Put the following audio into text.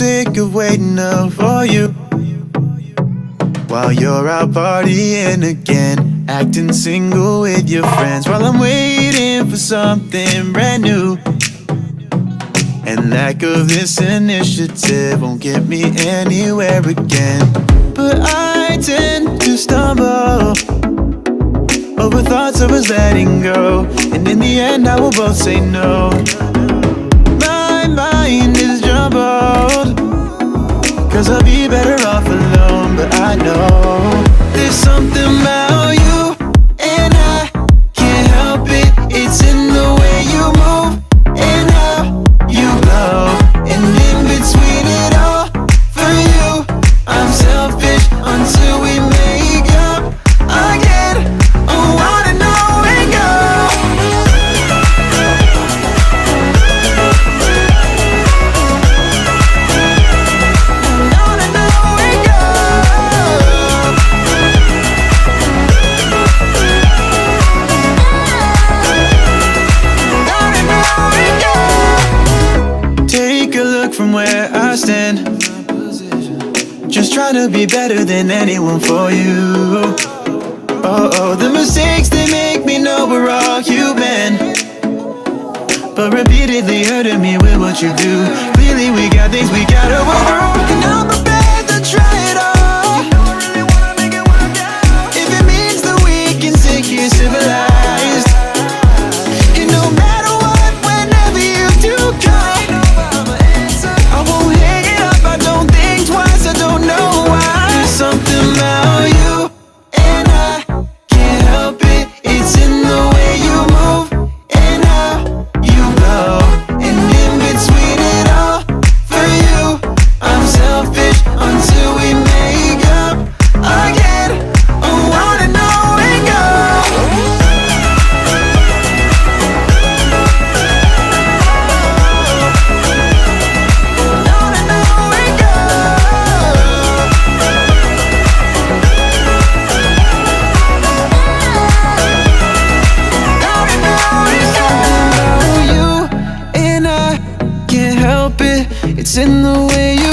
sick of waiting up for you, while you're out partying again, acting single with your friends, while I'm waiting for something brand new. And lack of this initiative won't get me anywhere again. But I tend to stumble over thoughts of us letting go, and in the end I will both say no. My mind is jumbled, 'cause I'll be better off alone. But I know there's something about you, and I can't help it. It's in the way you move and how you glow. And in between it all, for you, I'm selfish until we make up again. I wanna know and go. Take a look from where I stand, just trying to be better than anyone for you. Oh, the mistakes they make me know we're all human, but repeatedly hurting me with what you do. Clearly we got things we gotta work through, and I'm prepared to try it all. If it means that we can stay here civilized, and no matter what, whenever you do come, I won't hang it up, I don't think twice, I don't know why. There's something about you, and I can't help it. It's in the way you move and how you glow. And in between it all, for you, I'm selfish until we make up again. I wanna know and go. You and I can't help it. It's in the way you